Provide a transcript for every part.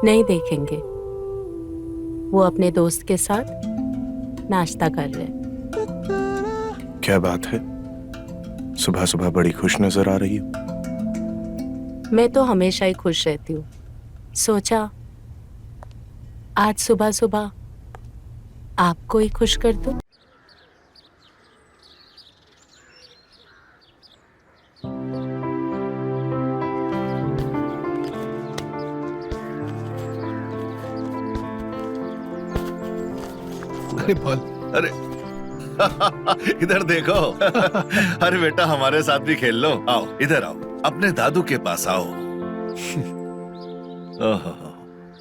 नहीं देखेंगे। वो अपने दोस्त के साथ नाश्ता कर रहे हैं। क्या बात है, सुबह सुबह बड़ी खुश नजर आ रही हो। मैं तो हमेशा ही खुश रहती हूँ। सोचा आज सुबह सुबह आपको ही खुश कर दूं। अरे बोल। अरे इधर देखो। अरे बेटा, हमारे साथ भी खेल लो। आओ इधर आओ, अपने दादू के पास आओ। ओहो,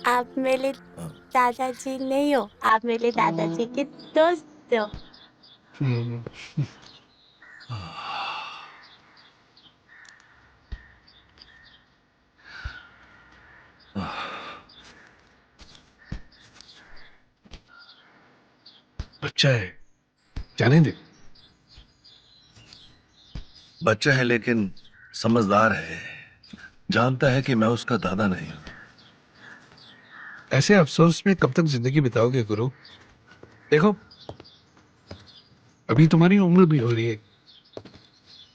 आप मेरे दादाजी नहीं हो, आप मेरे दादाजी के दोस्त हो। बच्चा है, जाने दे। बच्चा है लेकिन समझदार है। जानता है कि मैं उसका दादा नहीं हूं। ऐसे अफसोस में कब तक जिंदगी बिताओगे गुरु? देखो, अभी तुम्हारी उम्र भी हो रही है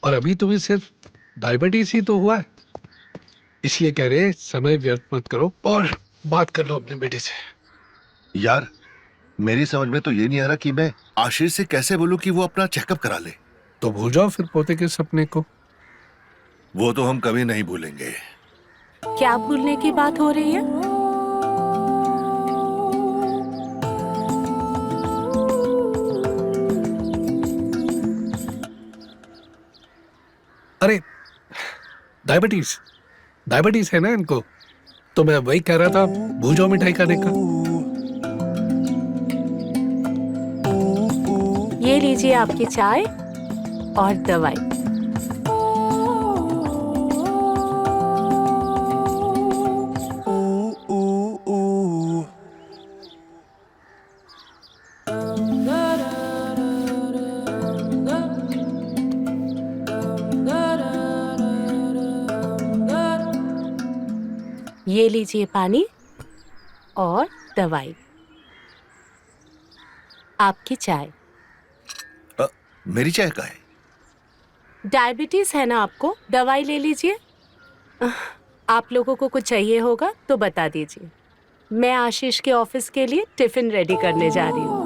और अभी तुम्हें सिर्फ डायबिटीज ही तो हुआ है। इसलिए कह रहे समय व्यर्थ मत करो और बात कर लो अपने बेटे से। यार, मेरी समझ में तो ये नहीं आ रहा कि मैं आशीष से कैसे बोलूं कि वो अपना चेकअप करा ले। तो भूल जाओ फिर पोते के सपने को। वो तो हम कभी नहीं भूलेंगे। क्या भूलने की बात हो रही है? अरे डायबिटीज डायबिटीज है ना इनको, तो मैं वही कह रहा था, भूल जाओ मिठाई खाने का। ये लीजिए आपकी चाय और दवाई। ये लीजिए पानी और दवाई। आपकी चाय। मेरी चाय का है? डायबिटीज है ना आपको, दवाई ले लीजिए। आप लोगों को कुछ चाहिए होगा तो बता दीजिए। मैं आशीष के ऑफिस के लिए टिफिन रेडी करने जा रही हूँ।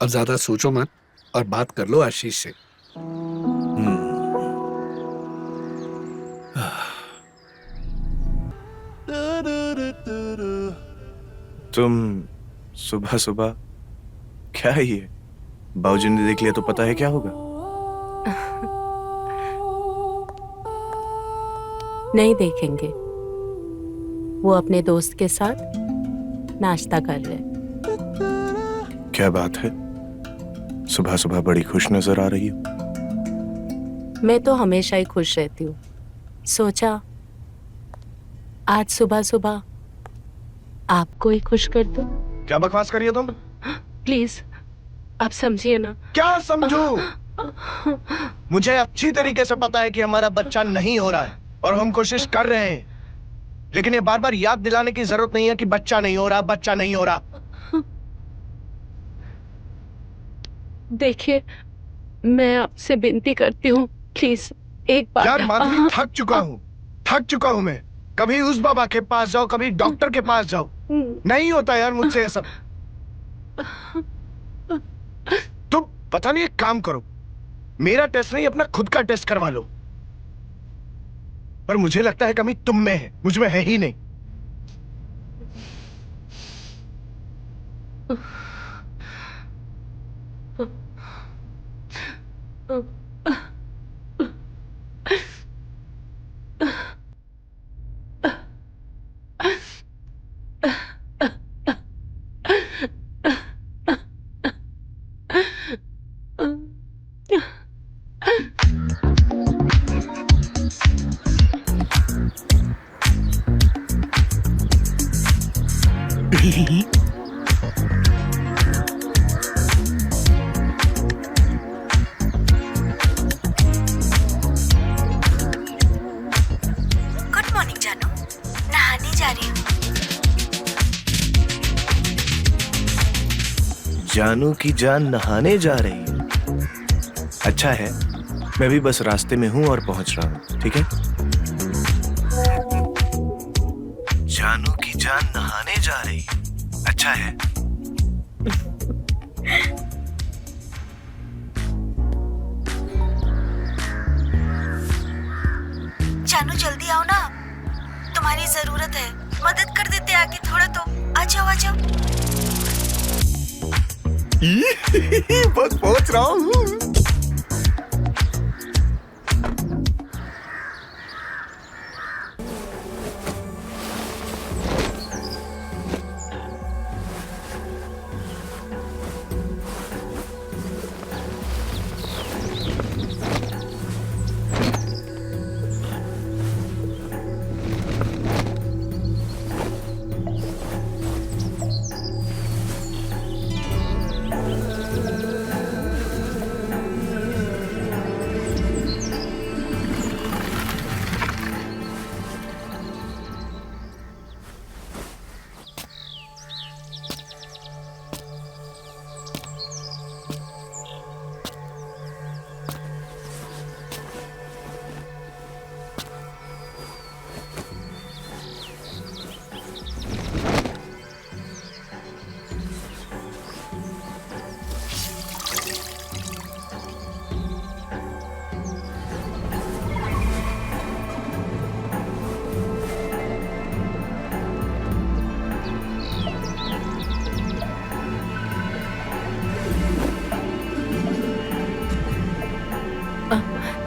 अब ज्यादा सोचो मत और बात कर लो आशीष से। तुम सुबह सुबह क्या है ये? बाबूजी ने देख लिया तो पता है क्या होगा। नहीं देखेंगे। वो अपने दोस्त के साथ नाश्ता कर रहे हैं। क्या बात है, सुबह सुबह बड़ी खुश नजर आ रही हो। मैं तो हमेशा ही खुश रहती हूँ। सोचा आज सुबह सुबह आपको ही खुश कर दूं। क्या बकवास कर रही हो तुम? प्लीज आप समझिए ना। क्या समझू? मुझे अच्छी तरीके से पता है कि हमारा बच्चा नहीं हो रहा है और हम कोशिश कर रहे हैं, लेकिन ये बार बार याद दिलाने की जरूरत नहीं है कि बच्चा नहीं हो रहा, बच्चा नहीं हो रहा। देखिए, मैं आपसे विनती करती हूँ, प्लीज एक बार। यार माधवी, थक चुका हूं मैं। कभी उस बाबा के पास जाओ, कभी डॉक्टर के पास जाओ, नहीं होता यार मुझसे ये सब। तुम पता नहीं, एक काम करो, मेरा टेस्ट नहीं अपना खुद का टेस्ट करवा लो। पर मुझे लगता है कमी तुम में है, मुझ में है ही नहीं। जानू की जान नहाने जा रही है। अच्छा है, मैं भी बस रास्ते में हूं और पहुंच रहा हूं, ठीक है? जानू की जान नहाने जा रही है। अच्छा है। जानू जल्दी आओ ना, तुम्हारी जरूरत है। मदद कर देते आके थोड़ा तो। आ जाओ आ जाओ। बस पहुंच रहा हूँ।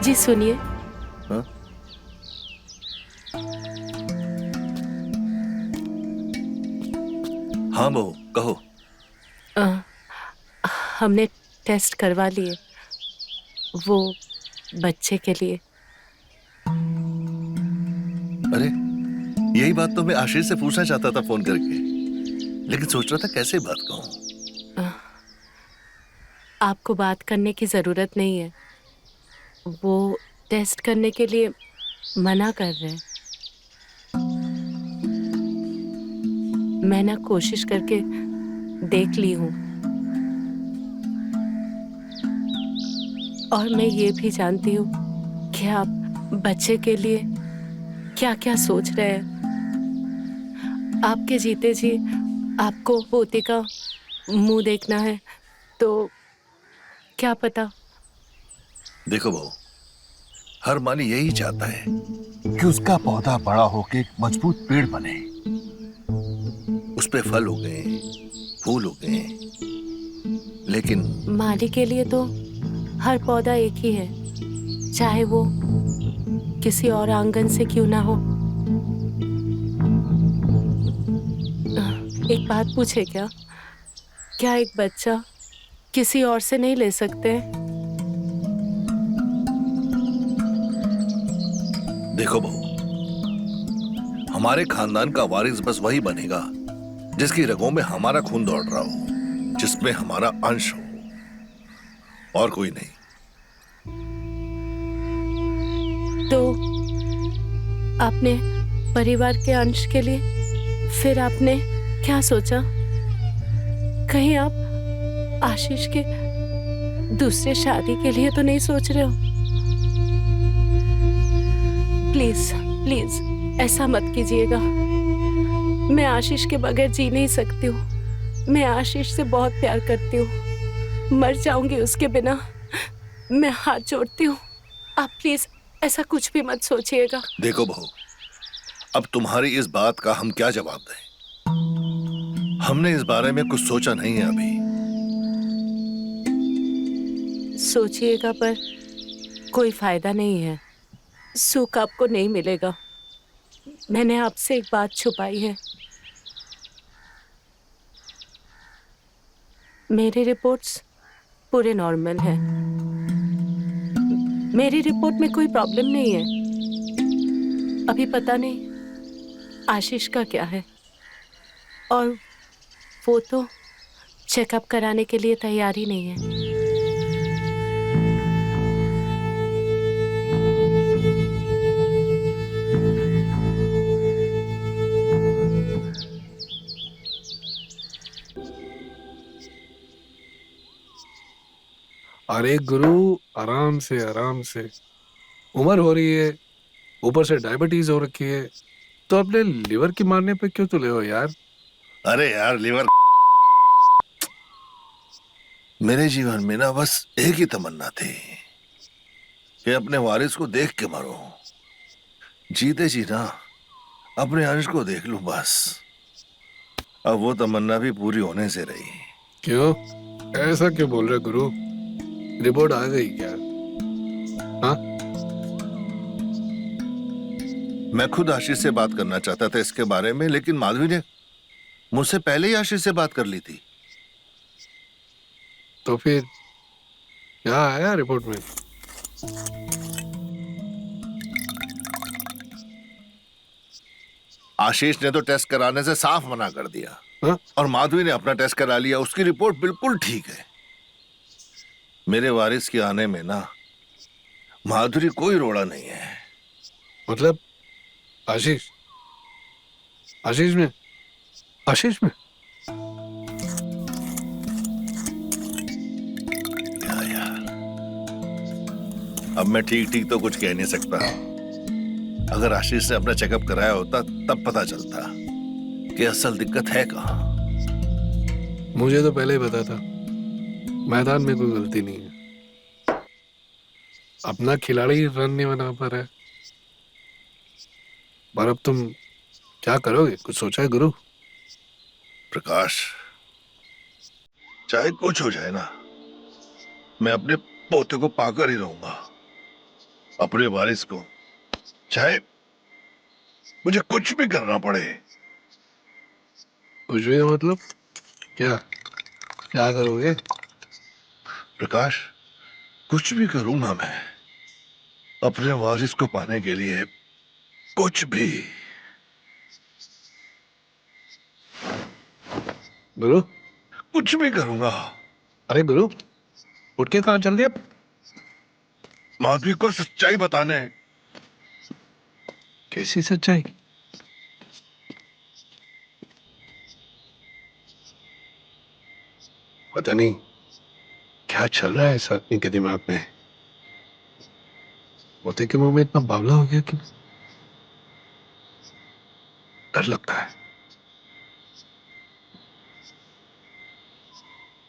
जी सुनिए। हाँ? हाँ बहू, कहो। अ, हमने टेस्ट करवा लिए, वो बच्चे के लिए। अरे, यही बात तो मैं आशीष से पूछना चाहता था फोन करके, लेकिन सोच रहा था कैसे बात कहूँ। आपको बात करने की जरूरत नहीं है, वो टेस्ट करने के लिए मना कर रहे हैं। मैं ना कोशिश करके देख ली हूँ, और मैं ये भी जानती हूँ कि आप बच्चे के लिए क्या क्या सोच रहे हैं। आपके जीते जी आपको पोते का मुंह देखना है, तो क्या पता। देखो बहू, हर माली यही चाहता है कि उसका पौधा बड़ा होके एक मजबूत पेड़ बने, उस पे फल उगे, फूल उगे, लेकिन माली के लिए तो हर पौधा एक ही है, चाहे वो किसी और आंगन से क्यों ना हो। एक बात पूछे क्या? क्या एक बच्चा किसी और से नहीं ले सकते? देखो बहू, हमारे खानदान का वारिस बस वही बनेगा जिसकी रगों में हमारा खून दौड़ रहा हो, जिसमें हमारा अंश हो, और कोई नहीं। तो आपने परिवार के अंश के लिए फिर आपने क्या सोचा? कहीं आप आशीष के दूसरे शादी के लिए तो नहीं सोच रहे हो? प्लीज प्लीज ऐसा मत कीजिएगा। मैं आशीष के बगैर जी नहीं सकती हूँ। मैं आशीष से बहुत प्यार करती हूँ, मर जाऊंगी उसके बिना। मैं हाथ जोड़ती हूँ, आप प्लीज ऐसा कुछ भी मत सोचिएगा। देखो बहू, अब तुम्हारी इस बात का हम क्या जवाब दें? हमने इस बारे में कुछ सोचा नहीं है अभी। सोचिएगा पर कोई फायदा नहीं है, सुख आपको नहीं मिलेगा। मैंने आपसे एक बात छुपाई है। मेरी रिपोर्ट्स पूरे नॉर्मल हैं। मेरी रिपोर्ट में कोई प्रॉब्लम नहीं है। अभी पता नहीं आशीष का क्या है, और वो तो चेकअप कराने के लिए तैयार ही नहीं है। अरे गुरु, आराम से आराम से। उम्र हो रही है, ऊपर से डायबिटीज हो रखी है, तो अपने लिवर की मारने पे क्यों तुले हो यार? अरे यार लीवर, मेरे जीवन में ना बस एक ही तमन्ना थी कि अपने वारिस को देख के मरूं। जीते जी ना अपने अंश को देख लूं बस। अब वो तमन्ना भी पूरी होने से रही। क्यों ऐसा क्यों बोल रहे गुरु? रिपोर्ट आ गई क्या? हाँ? मैं खुद आशीष से बात करना चाहता था इसके बारे में, लेकिन माधवी ने मुझसे पहले ही आशीष से बात कर ली थी। तो फिर क्या आया रिपोर्ट में? आशीष ने तो टेस्ट कराने से साफ मना कर दिया। हाँ? और माधवी ने अपना टेस्ट करा लिया, उसकी रिपोर्ट बिल्कुल ठीक है। मेरे वारिस के आने में ना माधुरी कोई रोड़ा नहीं है। मतलब आशीष, आशीष में, आशीष में। यार अब मैं ठीक ठीक तो कुछ कह नहीं सकता। अगर आशीष से अपना चेकअप कराया होता तब पता चलता कि असल दिक्कत है कहाँ। मुझे तो पहले ही पता था, मैदान में कोई गलती नहीं है। अपना खिलाड़ी रन नहीं बना पा रहा है। पर अब तुम क्या करोगे, कुछ सोचा है गुरु? प्रकाश, चाहे कुछ हो जाए ना, मैं अपने पोते को पाकर ही रहूंगा, अपने वारिस को, चाहे मुझे कुछ भी करना पड़े। कुछ भी मतलब क्या? क्या करोगे? प्रकाश, कुछ भी करूंगा मैं अपने वारिस को पाने के लिए, कुछ भी। गुरु, कुछ भी करूंगा। अरे गुरु, उठ के कहाँ चल दिया? माधवी को सच्चाई बताने। कैसी सच्चाई? पता नहीं क्या चल रहा है इस आदमी के दिमाग में। पोते के मुंह में इतना बावला हो गया कि डर लगता है।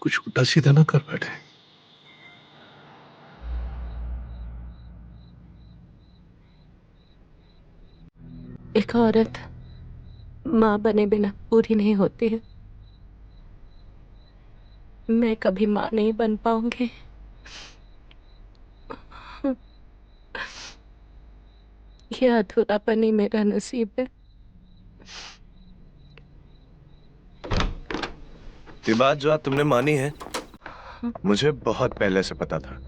कुछ उल्टा सीधा ना कर बैठे। एक औरत माँ बने बिना पूरी नहीं होती है। मैं कभी माँ नहीं बन पाऊंगी। ये अधूरापन ही मेरा नसीब है। ये बात जो आज तुमने मानी है, मुझे बहुत पहले से पता था।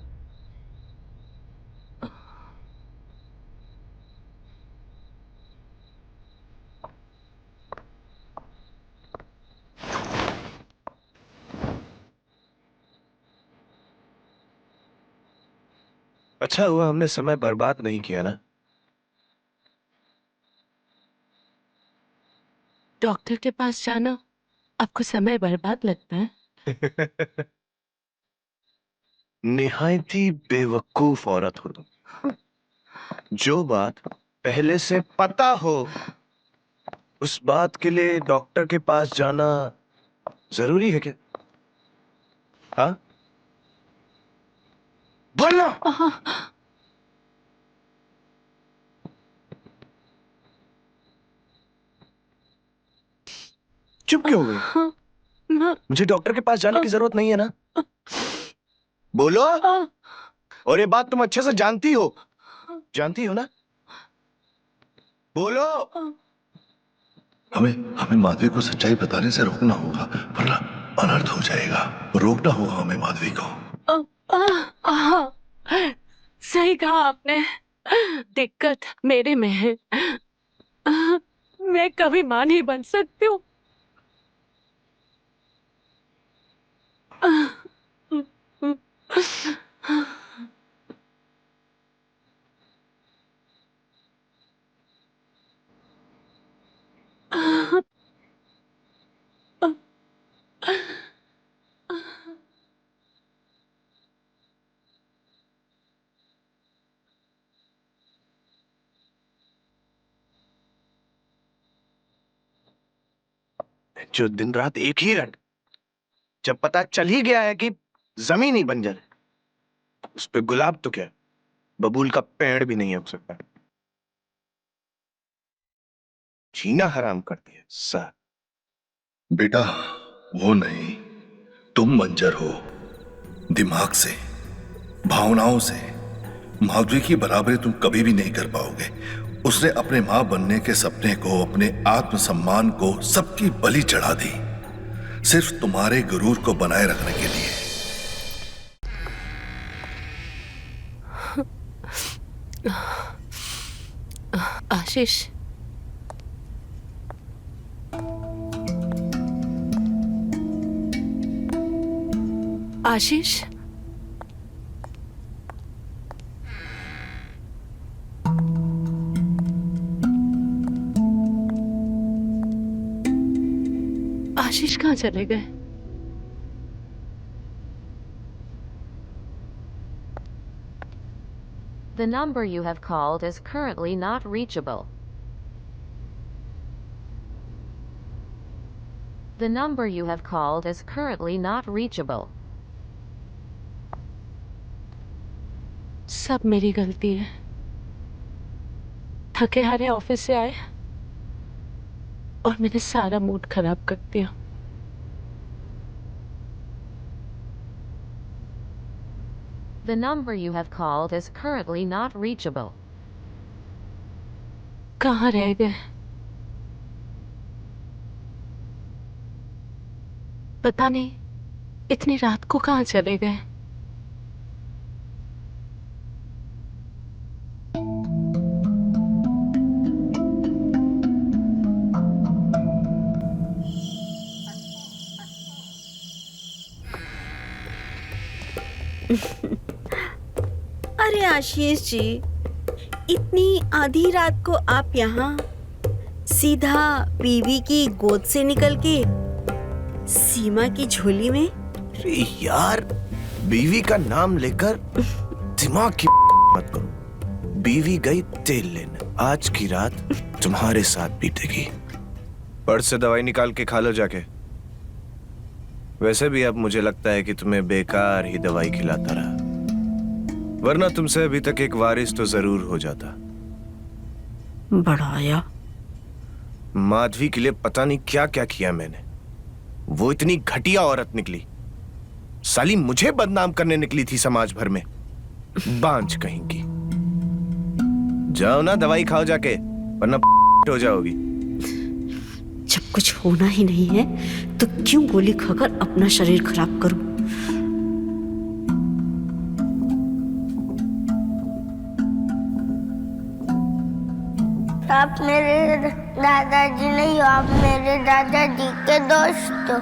अच्छा हुआ हमने समय बर्बाद नहीं किया ना। डॉक्टर के पास जाना आपको समय बर्बाद लगता है? निहायत ही बेवकूफ औरत हो तुम। जो बात पहले से पता हो, उस बात के लिए डॉक्टर के पास जाना जरूरी है क्या? हाँ, बोलना। चुप क्यों हो गई? मुझे डॉक्टर के पास जाने की जरूरत नहीं है ना? बोलो। और ये बात तुम अच्छे से जानती हो, जानती हो ना? बोलो। हमें हमें माधवी को सच्चाई बताने से रोकना होगा, वरना अनर्थ हो जाएगा। रोकना होगा हमें माधवी को। सही कहा आपने। दिक्कत मेरे में है। मैं कभी मां नहीं बन सकती हूँ। जो दिन रात एक ही रट, जब पता चल ही गया है कि जमीन ही बंजर है, उस पे गुलाब तो क्या, बबूल का पेड़ भी नहीं उग सकता। जीना हराम कर दिया सर। बेटा, वो नहीं, तुम बंजर हो, दिमाग से, भावनाओं से। माधुरी की बराबरी तुम कभी भी नहीं कर पाओगे। उसने अपने मां बनने के सपने को, अपने आत्मसम्मान को, सबकी बलि चढ़ा दी, सिर्फ तुम्हारे गुरूर को बनाए रखने के लिए। आशीष, आशीष, आशीष कहाँ चले गए? The number you have called is currently not reachable. The number you have called is currently not reachable. सब मेरी गलती है। थके हारे ऑफिस से आए और मैंने सारा मूड खराब कर दिया। The number you have called is currently not reachable. कहाँ रह गए? पता नहीं इतनी रात को कहाँ चले गए। अरे आशीष जी, इतनी आधी रात को आप यहाँ सीधा बीवी की गोद से निकल के सीमा की झोली में? अरे यार, बीवी का नाम लेकर दिमाग की मत करो। बीवी गई तेल लेने, आज की रात तुम्हारे साथ बीतेगी। पर्स से दवाई निकाल के खा लो जाके। वैसे भी अब मुझे लगता है कि तुम्हें बेकार ही दवाई खिलाता रहा, वरना तुमसे अभी तक एक वारिस तो जरूर हो जाता। बढ़ाया। माधवी के लिए पता नहीं क्या क्या किया मैंने। वो इतनी घटिया औरत निकली, साली मुझे बदनाम करने निकली थी समाज भर में। बांझ कहीं की। जाओ ना, दवाई खाओ जाके, वरना हो जाओगी। जब कुछ होना ही नहीं है तो क्यों गोली खाकर अपना शरीर खराब करूं? आप मेरे दादाजी नहीं हो, आप मेरे दादाजी के दोस्त हो।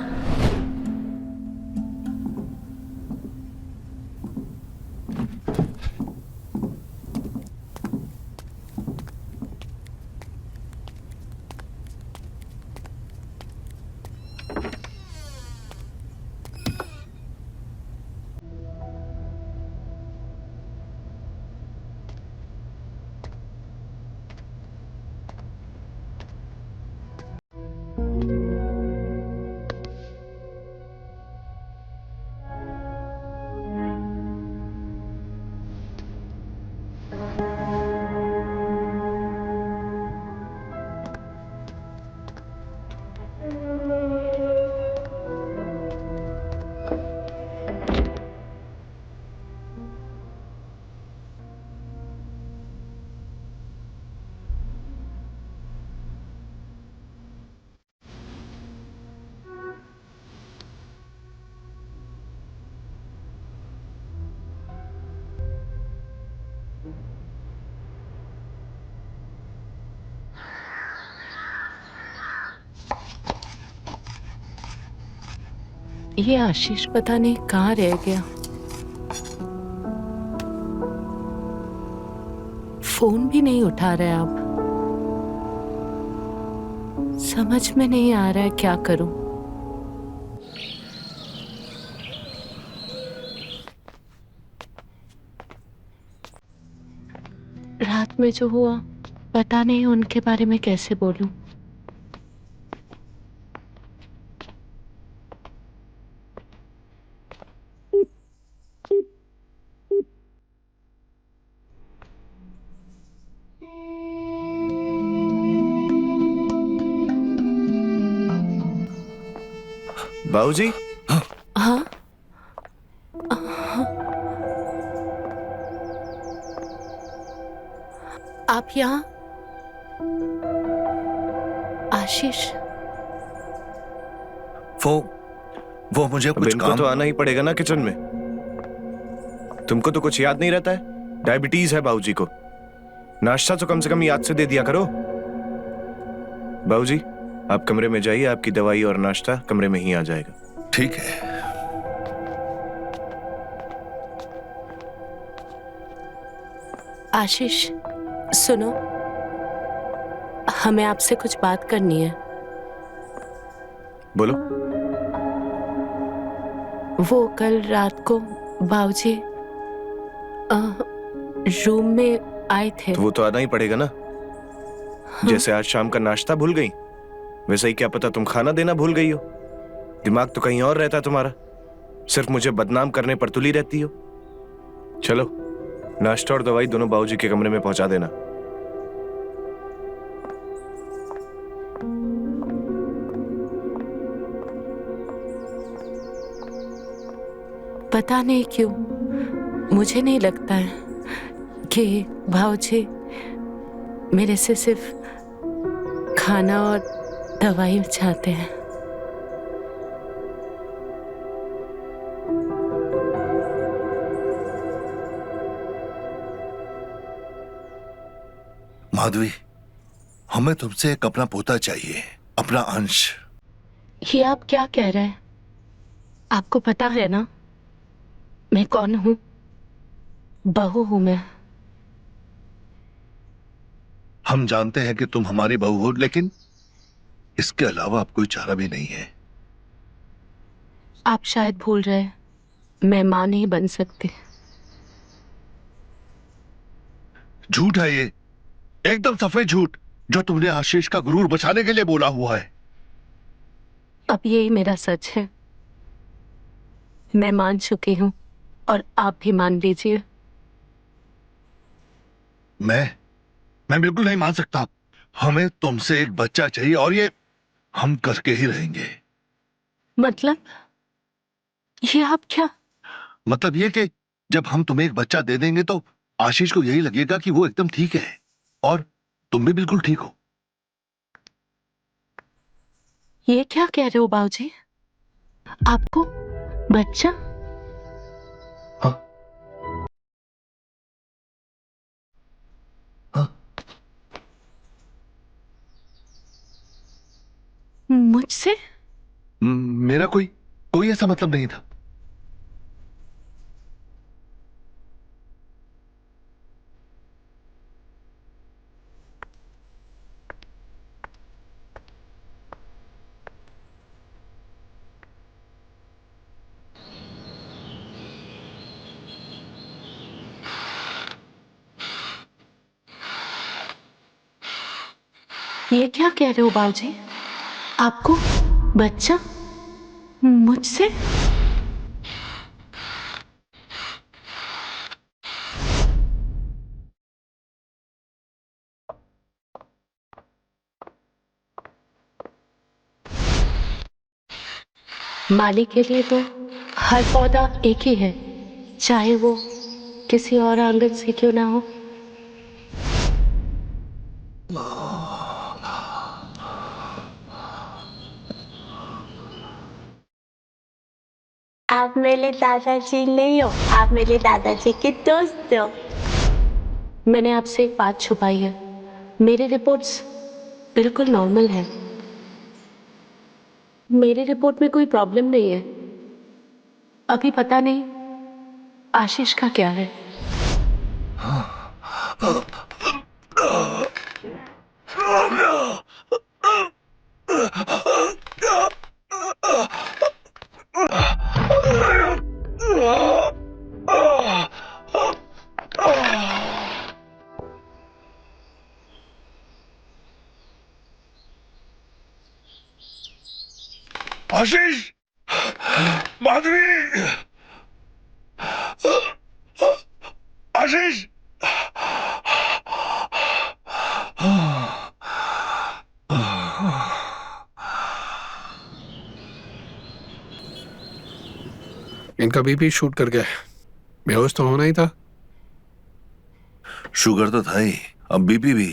ये आशीष पता नहीं कहाँ रह गया। फोन भी नहीं उठा रहा है। अब समझ में नहीं आ रहा है क्या करूं। रात में जो हुआ पता नहीं उनके बारे में कैसे बोलूं। बाबूजी, हाँ आप यहाँ? आशीष, वो मुझे अब कुछ इनको काम तो आना ही पड़ेगा ना किचन में। तुमको तो कुछ याद नहीं रहता है? डायबिटीज है बाबूजी को, नाश्ता तो कम से कम याद से दे दिया करो। बाबूजी, आप कमरे में जाइए, आपकी दवाई और नाश्ता कमरे में ही आ जाएगा। ठीक है। आशीष सुनो, हमें आपसे कुछ बात करनी है। बोलो। वो कल रात को बाबूजी रूम में आए थे। तो वो तो आना ही पड़ेगा ना। जैसे आज शाम का नाश्ता भूल गई, वैसे ही क्या पता तुम खाना देना भूल गई हो। दिमाग तो कहीं और रहता है तुम्हारा, सिर्फ मुझे बदनाम करने पर तुली रहती हो। चलो, नाश्ता और दवाई दोनों बाबूजी के कमरे में पहुंचा देना। पता नहीं क्यों मुझे नहीं लगता है कि भाऊजी मेरे से सिर्फ खाना और दवाई चाहते हैं। माधवी, हमें तुमसे एक अपना पोता चाहिए, अपना अंश। ये आप क्या कह रहे हैं? आपको पता है ना मैं कौन हूं? बहू हूं मैं। हम जानते हैं कि तुम हमारी बहू हो, लेकिन इसके अलावा अब कोई चारा भी नहीं है। आप शायद भूल रहे हैं, मैं मां नहीं बन सकती। झूठ है ये, एकदम सफेद झूठ, जो तुमने आशीष का गुरूर बचाने के लिए बोला हुआ है। अब यही मेरा सच है। मैं मान चुकी हूं और आप भी मान लीजिए। मैं बिल्कुल नहीं मान सकता। हमें तुमसे एक बच्चा चाहिए और ये हम करके ही रहेंगे। मतलब ये आप क्या? मतलब ये कि जब हम तुम्हें एक बच्चा दे देंगे तो आशीष को यही लगेगा कि वो एकदम ठीक है और तुम भी बिल्कुल ठीक हो। ये क्या कह रहे हो बाबूजी? आपको बच्चा? हाँ? हाँ? मुझसे? मेरा कोई ऐसा मतलब नहीं था। ये क्या कह रहे हो बाबूजी? आपको बच्चा मुझसे? माली के लिए तो हर पौधा एक ही है, चाहे वो किसी और आंगन से क्यों ना हो। आप मेरे दादाजी नहीं हो, आप मेरे दादाजी के दोस्त हो। मैंने आपसे एक बात छुपाई है। मेरे रिपोर्ट्स बिल्कुल नॉर्मल है। मेरी रिपोर्ट में कोई प्रॉब्लम नहीं है। अभी पता नहीं आशीष का क्या है। आशीष, माधवी, आशीष। इनका बीपी शूट कर गया है, बेहोश तो होना ही था। शुगर तो था ही, अब बीपी भी।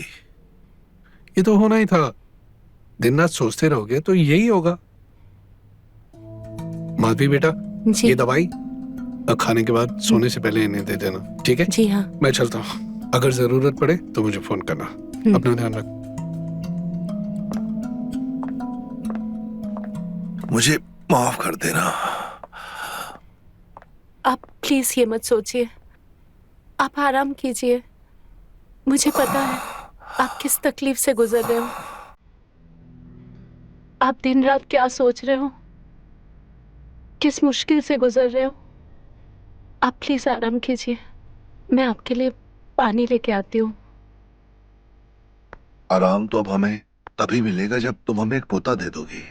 ये तो होना ही था, दिन रात सोचते रहोगे तो यही होगा। माधवी बेटा, जी ये दवाई खाने के बाद सोने से पहले इन्हें दे देना, ठीक है? जी हाँ। मैं चलता हूँ, अगर जरूरत पड़े तो मुझे फोन करना। अपना ध्यान रख। मुझे माफ कर देना। आप प्लीज ये मत सोचिए, आप आराम कीजिए। मुझे पता है आप किस तकलीफ से गुजर रहे हो, आप दिन रात क्या सोच रहे हो, किस मुश्किल से गुजर रहे हो। आप प्लीज आराम कीजिए, मैं आपके लिए पानी लेके आती हूँ। आराम तो अब हमें तभी मिलेगा जब तुम हमें एक पोता दे दोगी।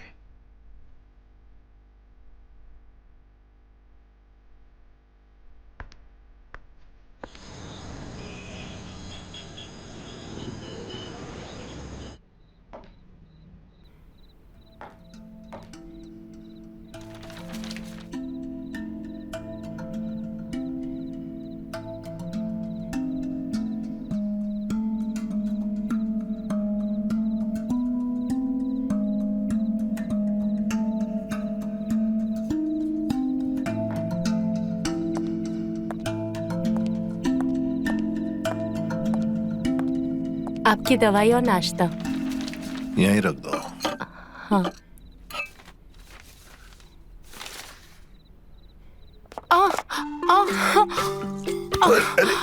आपकी दवाई और नाश्ता। यहीं रख दो। हाँ। आ, आ, अरे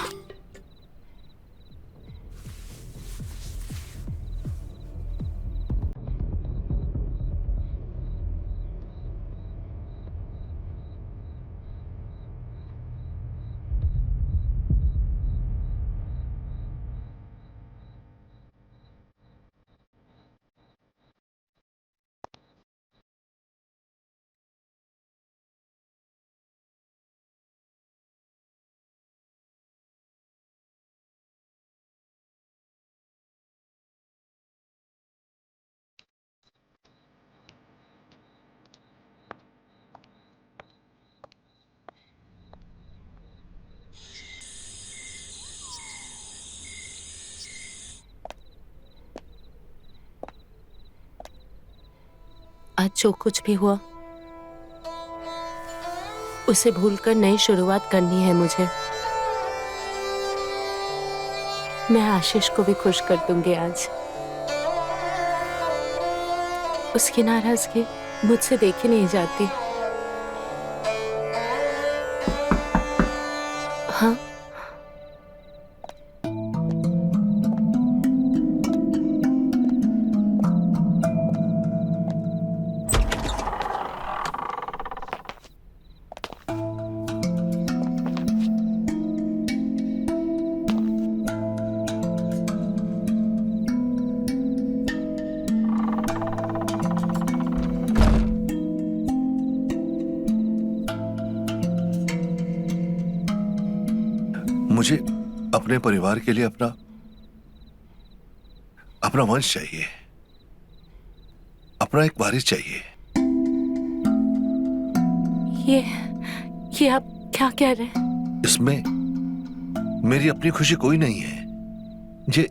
आज जो कुछ भी हुआ उसे भूलकर नई शुरुआत करनी है मुझे। मैं आशीष को भी खुश कर दूंगी आज। उसकी नाराजगी मुझसे देखी नहीं जाती। हाँ, मुझे अपने परिवार के लिए अपना वंश चाहिए, अपना एक वारिस चाहिए। ये आप क्या कह रहे हैं? इसमें मेरी अपनी खुशी कोई नहीं है। ये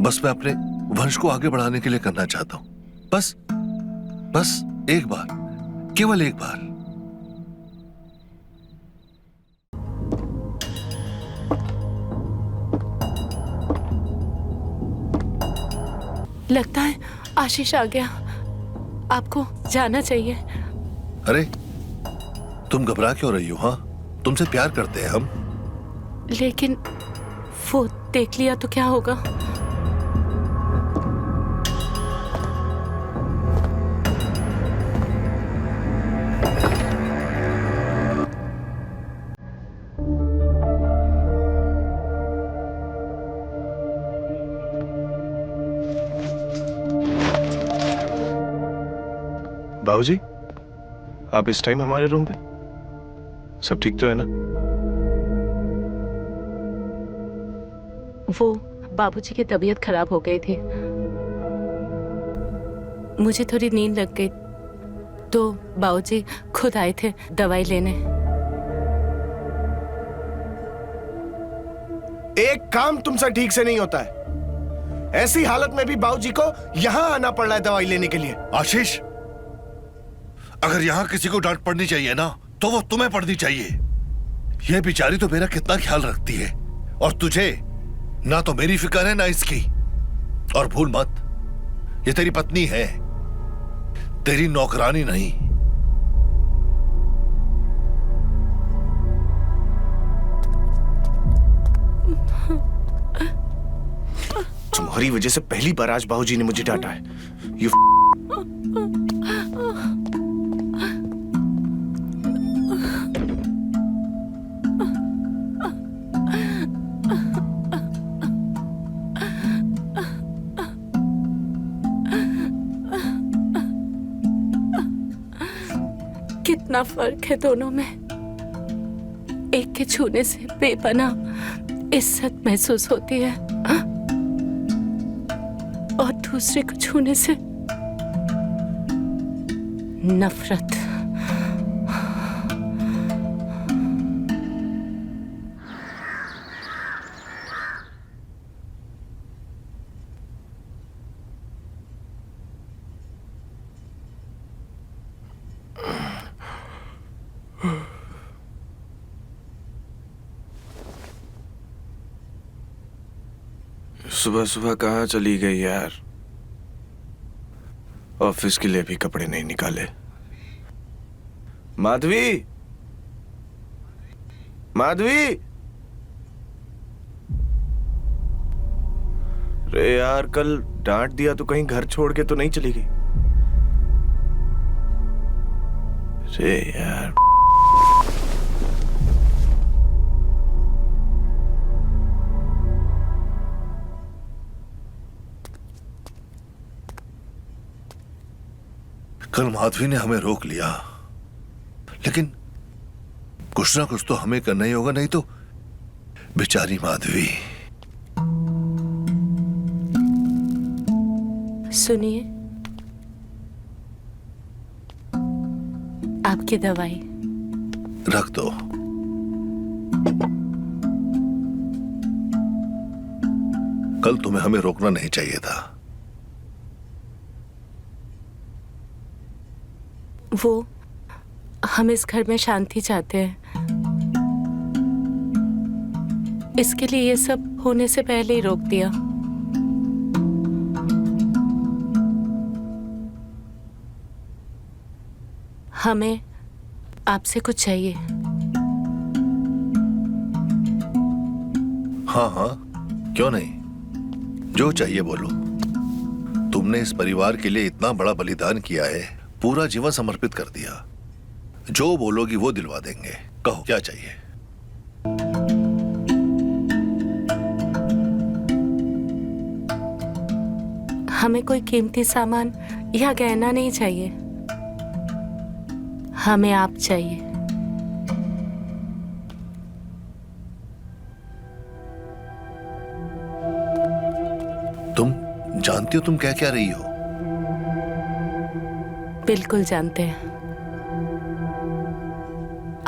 बस मैं अपने वंश को आगे बढ़ाने के लिए करना चाहता हूं। बस एक बार, केवल एक बार। लगता है आशीष आ गया, आपको जाना चाहिए। अरे तुम घबरा क्यों रही हो? हाँ, तुमसे प्यार करते हैं हम। लेकिन वो देख लिया तो क्या होगा? बाबूजी, आप इस टाइम हमारे रूम पे? सब ठीक तो है ना? वो बाबूजी की तबीयत खराब हो गई थी, मुझे थोड़ी नींद लग गई तो बाबूजी खुद आए थे दवाई लेने। एक काम तुमसे ठीक से नहीं होता है। ऐसी हालत में भी बाबूजी को यहां आना पड़ रहा है दवाई लेने के लिए। आशीष, अगर यहां किसी को डांट पड़नी चाहिए ना, तो वो तुम्हें पड़नी चाहिए। ये बेचारी तो मेरा कितना ख्याल रखती है, और तुझे ना तो मेरी फिक्र है ना इसकी। और भूल मत, ये तेरी पत्नी है, तेरी नौकरानी नहीं। तुम्हारी वजह से पहली बार आज बाबूजी ने मुझे डांटा है। You कितना फर्क है दोनों में। एक के छूने से बेपनाह इज्जत महसूस होती है और दूसरे को छूने से नफरत। सुबह सुबह कहाँ चली गई यार? ऑफिस के लिए भी कपड़े नहीं निकाले। माधवी, माधवी, रे यार कल डांट दिया तो कहीं घर छोड़ के तो नहीं चली गई? रे यार कल माधवी ने हमें रोक लिया, लेकिन कुछ ना कुछ तो हमें करना ही होगा, नहीं तो बेचारी माधवी। सुनिए, आपकी दवाई रख दो। कल तुम्हें हमें रोकना नहीं चाहिए था। वो हम इस घर में शांति चाहते हैं, इसके लिए ये सब होने से पहले ही रोक दिया। हमें आपसे कुछ चाहिए। हाँ हाँ, क्यों नहीं, जो चाहिए बोलो। तुमने इस परिवार के लिए इतना बड़ा बलिदान किया है, पूरा जीवन समर्पित कर दिया। जो बोलोगी वो दिलवा देंगे। कहो क्या चाहिए? हमें कोई कीमती सामान या गहना नहीं चाहिए, हमें आप चाहिए। तुम जानती हो तुम क्या क्या रही हो? बिल्कुल जानते हैं।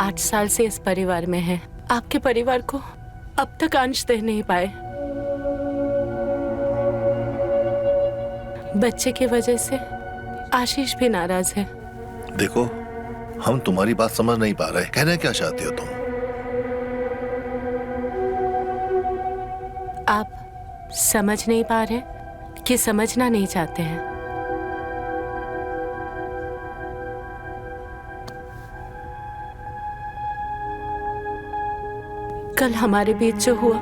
8 साल से इस परिवार में है, आपके परिवार को अब तक अंश दे नहीं पाए। बच्चे की वजह से आशीष भी नाराज है। देखो, हम तुम्हारी बात समझ नहीं पा रहे। कहना क्या चाहती हो तुम? आप समझ नहीं पा रहे कि समझना नहीं चाहते हैं? कल हमारे बीच जो हुआ,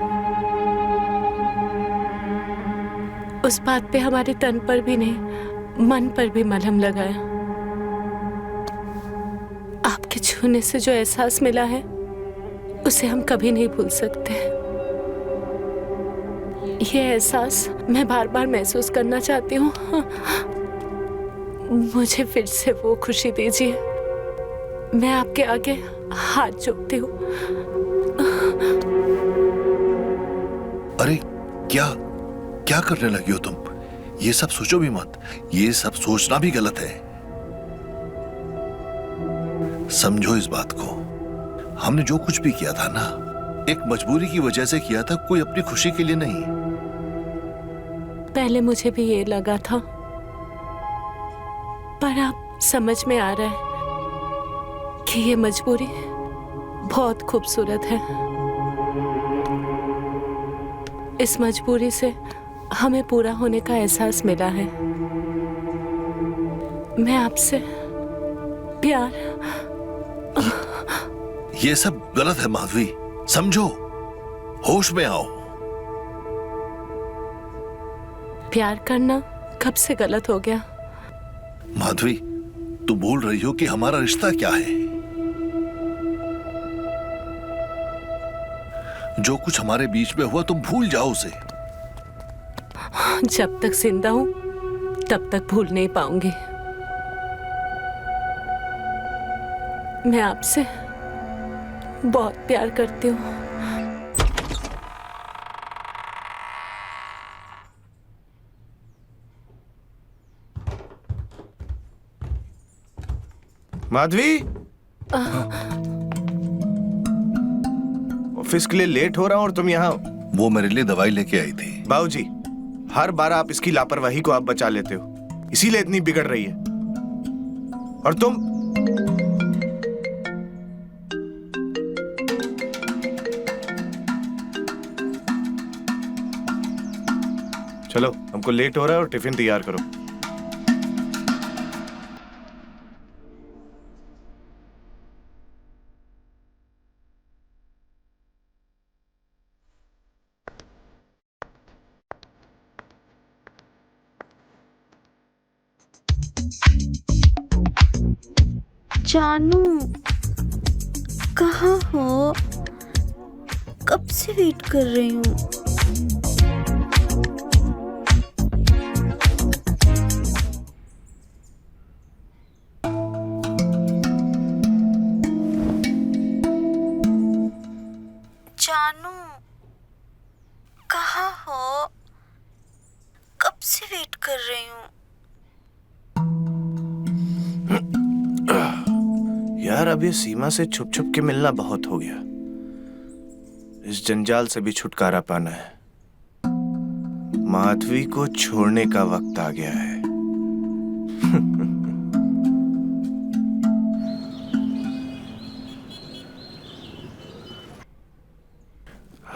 उस बात पे हमारे तन पर भी नहीं, मन पर भी मलहम लगाया। आपके छूने से जो एहसास मिला है, उसे हम कभी नहीं भूल सकते। ये एहसास मैं बार बार महसूस करना चाहती हूँ। मुझे फिर से वो खुशी दीजिए। मैं आपके आगे हाथ जोड़ती हूँ। अरे क्या क्या करने लगी हो तुम? ये सब सोचो भी मत। ये सब सोचना भी गलत है। समझो इस बात को, हमने जो कुछ भी किया था ना, एक मजबूरी की वजह से किया था, कोई अपनी खुशी के लिए नहीं। पहले मुझे भी ये लगा था, पर अब समझ में आ रहा है कि ये मजबूरी बहुत खूबसूरत है। इस मजबूरी से हमें पूरा होने का एहसास मिला है। मैं आपसे प्यार। ये सब गलत है माधवी, समझो, होश में आओ। प्यार करना कब से गलत हो गया? माधवी, तुम बोल रही हो कि हमारा रिश्ता क्या है? जो कुछ हमारे बीच में हुआ तुम भूल जाओ उसे। जब तक जिंदा हूं तब तक भूल नहीं पाऊंगी। मैं आपसे बहुत प्यार करती हूँ। माधवी, ऑफिस के लिए लेट हो रहा हूं और तुम यहाँ। वो मेरे लिए दवाई लेके आई थी। बाबूजी, हर बार आप इसकी लापरवाही को आप बचा लेते हो, इसीलिए इतनी बिगड़ रही है। और तुम चलो, हमको लेट हो रहा है और टिफिन तैयार करो। जानू, कहाँ हो? कब से वेट कर रही हूँ। जानू, कहाँ हो? कब से वेट कर रही हूँ। यार, अब ये सीमा से छुप छुप के मिलना बहुत हो गया। इस जंजाल से भी छुटकारा पाना है। माधवी को छोड़ने का वक्त आ गया है।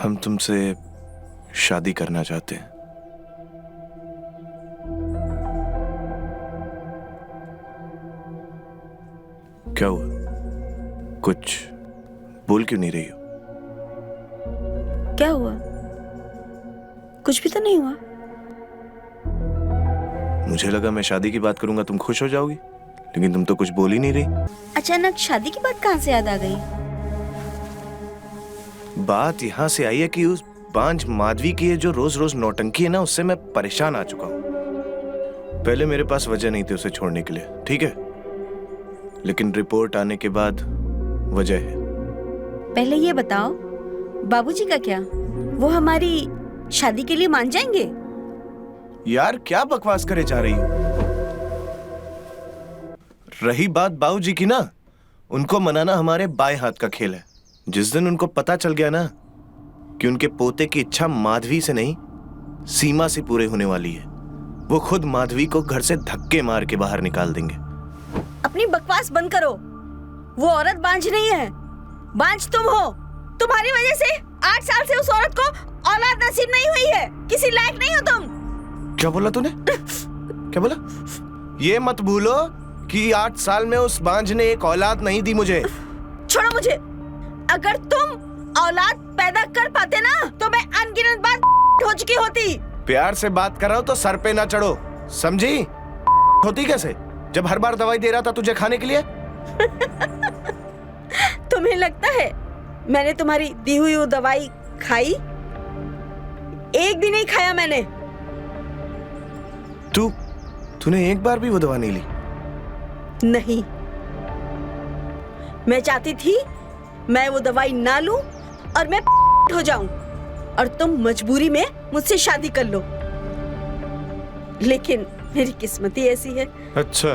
हम तुमसे शादी करना चाहते हैं। क्या हुआ? कुछ बोल क्यों नहीं रही हो? क्या हुआ? कुछ भी तो नहीं हुआ। मुझे लगा मैं शादी की बात करूंगा तुम खुश हो जाओगी, लेकिन तुम तो कुछ बोल ही नहीं रही। अचानक शादी की बात कहाँ से याद आ गई? बात यहाँ से आई है कि उस बांझ माधवी की ये जो रोज रोज नौटंकी है ना, उससे मैं परेशान आ चुका हूँ। पहले मेरे पास वजह नहीं थी उसे छोड़ने के लिए, ठीक है, लेकिन रिपोर्ट आने के बाद वजह है। पहले ये बताओ, बाबूजी का क्या? वो हमारी शादी के लिए मान जाएंगे? यार, क्या बकवास करे जा रही हो? रही बात बाबूजी की ना, उनको मनाना हमारे बाएं हाथ का खेल है। जिस दिन उनको पता चल गया ना कि उनके पोते की इच्छा माधवी से नहीं सीमा से पूरे होने वाली है, वो खुद माधवी को घर से धक्के मार के बाहर निकाल देंगे। अपनी बकवास बंद करो। वो औरत बांझ नहीं है, बांझ तुम हो। तुम्हारी वजह से 8 साल से उस औरत को औलाद नसीब नहीं हुई है। किसी लायक नहीं हो तुम। क्या बोला तूने? क्या बोला? ये मत भूलो कि 8 साल में उस बांझ ने एक औलाद नहीं दी मुझे। छोड़ो मुझे। अगर तुम औलाद पैदा कर पाते ना, तो मैं अनगिनत बार हो चुकी होती। प्यार से बात कर रहा हूं तो सर पे ना चढ़ो, समझी? होती कैसे जब हर बार दवाई दे रहा था तुझे खाने के लिए? तुम्हें लगता है मैंने तुम्हारी दी हुई वो दवाई खाई? एक भी नहीं खाया मैंने। तूने एक बार भी वो दवा नहीं ली? नहीं। मैं चाहती थी मैं वो दवाई ना लूं और मैं हो जाऊं और तुम मजबूरी में मुझसे शादी कर लो, लेकिन मेरी किस्मत ही ऐसी है। अच्छा,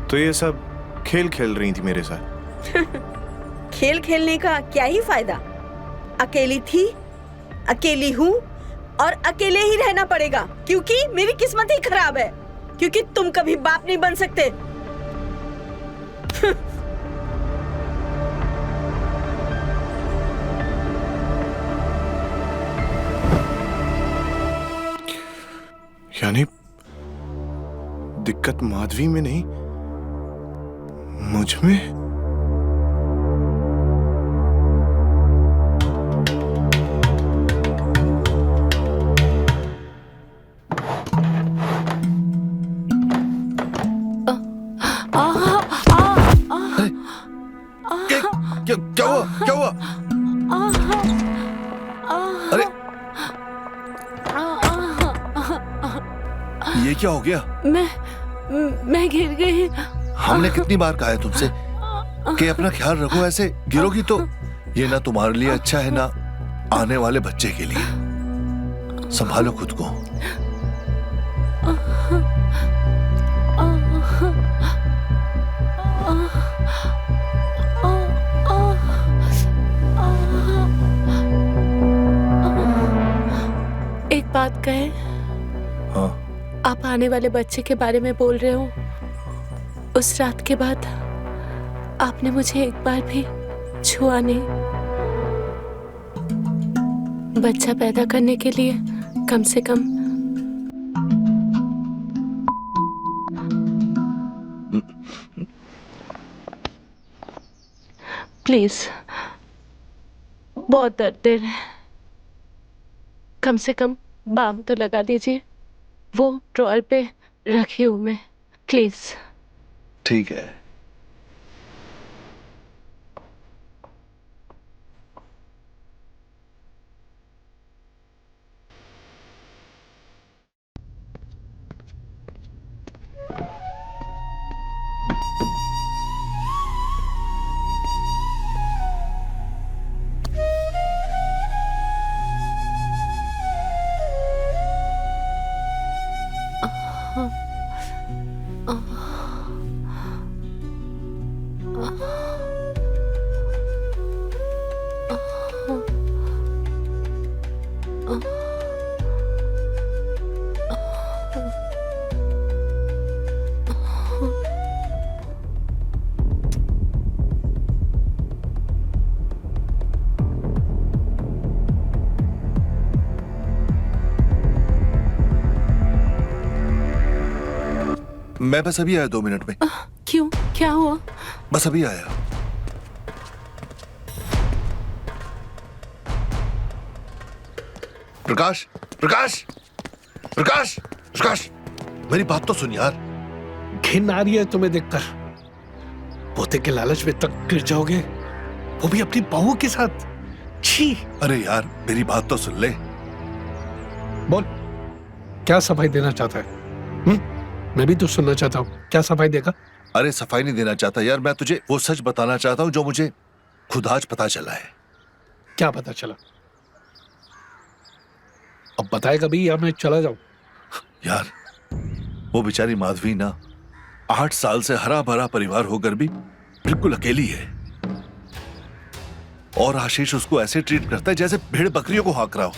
तो ये सब खेल खेल रही थी मेरे साथ। खेल खेलने का क्या ही फायदा? अकेली थी, अकेली हूँ और अकेले ही रहना पड़ेगा, क्योंकि मेरी किस्मत ही खराब है, क्योंकि तुम कभी बाप नहीं बन सकते। यानी दिक्कत माधवी में नहीं, मुझ में। क्या हुआ? क्या हुआ? अरे ये क्या हो गया? मैं गिर गई। हमने कितनी बार कहा है तुमसे कि अपना ख्याल रखो, ऐसे गिरोगी तो ये ना तुम्हारे लिए अच्छा है ना आने वाले बच्चे के लिए। संभालो खुद को। एक बात कहे? हाँ। आप आने वाले बच्चे के बारे में बोल रहे हो। उस रात के बाद आपने मुझे एक बार भी छुआ नहीं। बच्चा पैदा करने के लिए कम से कम प्लीज, बहुत दर्द दे रहे हैं, कम से कम बाम तो लगा दीजिए। वो ड्रॉअर पे रखी हूँ मैं, प्लीज। ठीक है। मैं बस अभी आया 2 मिनट में। क्यों, क्या हुआ? बस अभी आया। प्रकाश, प्रकाश, प्रकाश, प्रकाश, मेरी बात तो सुन यार। घिन आ रही है तुम्हें देखकर। पोते के लालच में तक गिर जाओगे, वो भी अपनी बहू के साथ। छी। अरे यार मेरी बात तो सुन ले। बोल, क्या सफाई देना चाहता है? मैं भी तो सुनना चाहता हूँ। क्या सफाई देगा? अरे सफाई नहीं देना चाहता यार, मैं तुझे वो सच बताना चाहता हूँ जो मुझे खुद आज पता चला है। क्या पता चला? अब बताएगा भी या मैं चला जाऊं? यार वो बेचारी माधवी ना 8 साल से हरा भरा परिवार होकर भी बिल्कुल अकेली है, और आशीष उसको ऐसे ट्रीट करता है जैसे भेड़ बकरियों को हाँक रहा हो।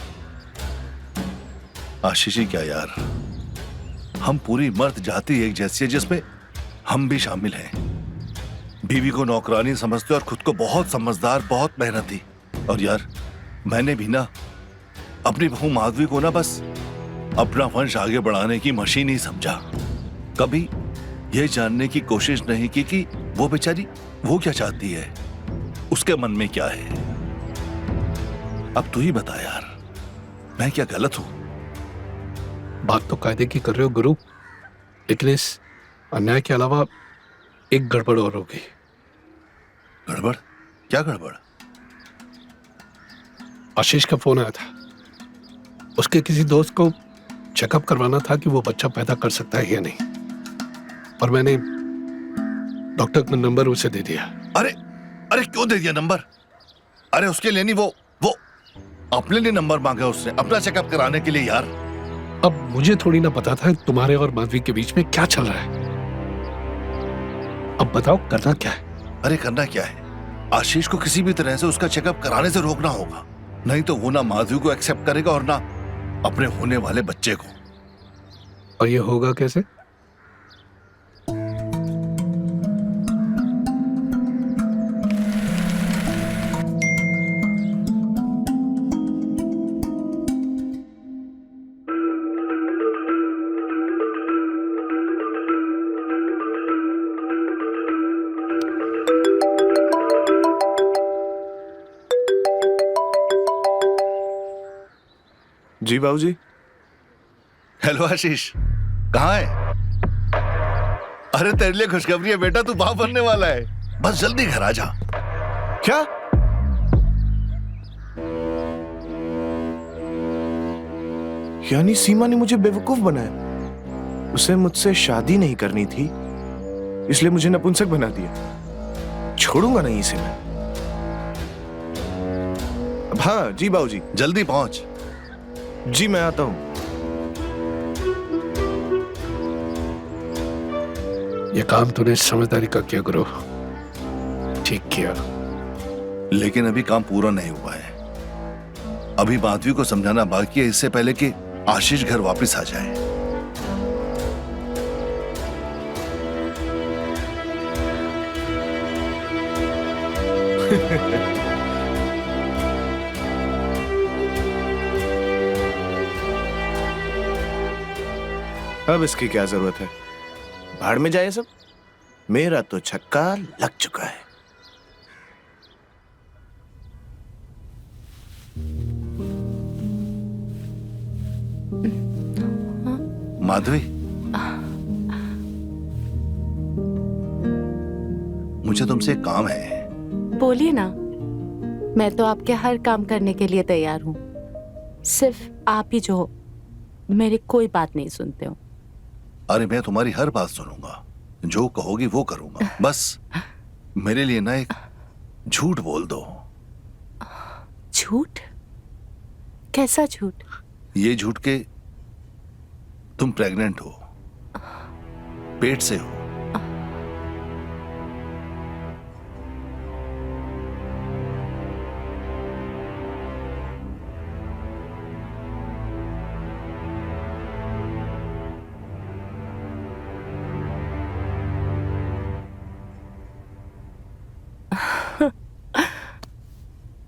आशीष ही क्या यार, हम पूरी मर्द जाति एक जैसी है जिसमें हम भी शामिल हैं। बीवी को नौकरानी समझते और खुद को बहुत समझदार, बहुत मेहनती। और यार मैंने भी ना अपनी बहू माधवी को ना बस अपना वंश आगे बढ़ाने की मशीन ही समझा। कभी यह जानने की कोशिश नहीं की कि वो बेचारी वो क्या चाहती है, उसके मन में क्या है। अब तू ही बता यार, मैं क्या गलत हूं? बात तो कायदे की कर रहे हो गुरु, लेकिन इस अन्याय के अलावा एक गड़बड़ और होगी। गड़बड़? क्या गड़बड़? आशीष का फोन आया था। उसके किसी दोस्त को चेकअप करवाना था कि वो बच्चा पैदा कर सकता है या नहीं, और मैंने डॉक्टर का नंबर उसे दे दिया। अरे अरे क्यों दे दिया नंबर? अरे उसके लिए नहीं, वो अपने लिए नंबर मांगा उसने अपना चेकअप कराने के लिए। यार अब मुझे थोड़ी ना पता था तुम्हारे और माधवी के बीच में क्या चल रहा है। अब बताओ करना क्या है? अरे करना क्या है, आशीष को किसी भी तरह से उसका चेकअप कराने से रोकना होगा, नहीं तो वो ना माधवी को एक्सेप्ट करेगा और ना अपने होने वाले बच्चे को। और ये होगा कैसे? जी बाबूजी। हेलो आशीष, कहाँ है? अरे तेरे लिए खुशखबरी है बेटा, तू बाप बनने वाला है, बस जल्दी घर आ जा। क्या? यानी सीमा ने मुझे बेवकूफ बनाया? उसे मुझसे शादी नहीं करनी थी, इसलिए मुझे नपुंसक बना दिया। छोड़ूंगा नहीं इसे मैं। हाँ जी बाबूजी। जल्दी पहुंच। जी मैं आता हूं। ये काम तूने समझदारी का किया गुरु, ठीक किया। लेकिन अभी काम पूरा नहीं हुआ है, अभी माधवी को समझाना बाकी है, इससे पहले कि आशीष घर वापस आ जाए। अब इसकी क्या जरूरत है, भाड़ में जाए सब। मेरा तो छक्का लग चुका है। माधवी, मुझे तुमसे एक काम है। बोलिए ना, मैं तो आपके हर काम करने के लिए तैयार हूँ। सिर्फ आप ही जो हो, मेरी कोई बात नहीं सुनते हो। अरे मैं तुम्हारी हर बात सुनूंगा, जो कहोगी वो करूंगा, बस मेरे लिए ना एक झूठ बोल दो। झूठ? कैसा झूठ? ये झूठ के तुम प्रेग्नेंट हो, पेट से हो।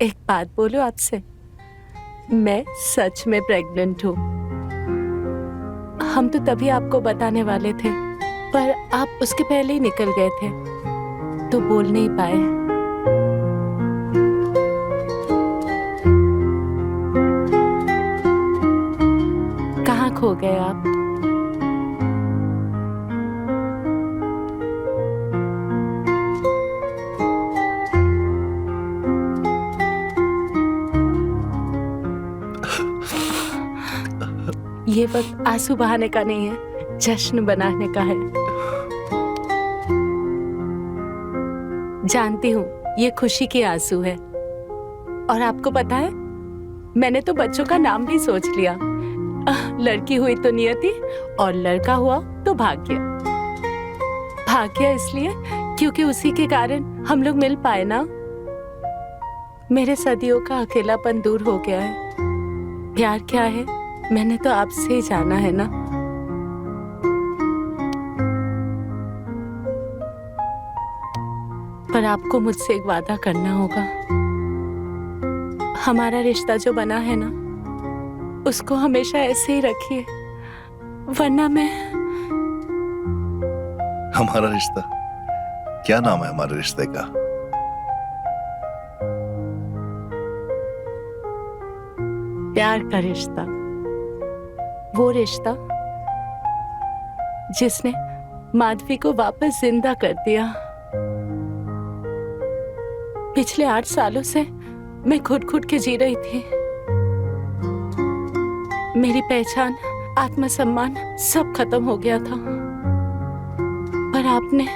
एक बात बोलूं आपसे, मैं सच में प्रेग्नेंट हूँ। हम तो तभी आपको बताने वाले थे, पर आप उसके पहले ही निकल गए थे, तो बोल नहीं पाए। कहाँ खो गए आप? ये वक्त आंसू बहाने का नहीं है, जश्न बनाने का है। जानती हूँ ये खुशी की आंसू है, और आपको पता है, मैंने तो बच्चों का नाम भी सोच लिया। लड़की हुई तो नियति, और लड़का हुआ तो भाग्य। भाग्य इसलिए क्योंकि उसी के कारण हम लोग मिल पाए ना। मेरे सदियों का अकेलापन दूर हो गया है। प्यार क्या है मैंने तो आपसे ही जाना है ना। पर आपको मुझसे एक वादा करना होगा। हमारा रिश्ता जो बना है ना, उसको हमेशा ऐसे ही रखिए, वरना मैं। हमारा रिश्ता? क्या नाम है हमारे रिश्ते का? प्यार का रिश्ता। वो रिश्ता जिसने माधवी को वापस जिंदा कर दिया। पिछले 8 सालों से मैं घुट-घुट के जी रही थी। मेरी पहचान, आत्मसम्मान सब खत्म हो गया था, पर आपने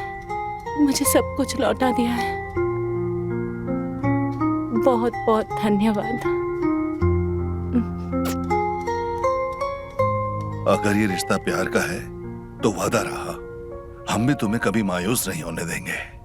मुझे सब कुछ लौटा दिया है। बहुत बहुत धन्यवाद। अगर ये रिश्ता प्यार का है तो वादा रहा, हम भी तुम्हें कभी मायूस नहीं होने देंगे।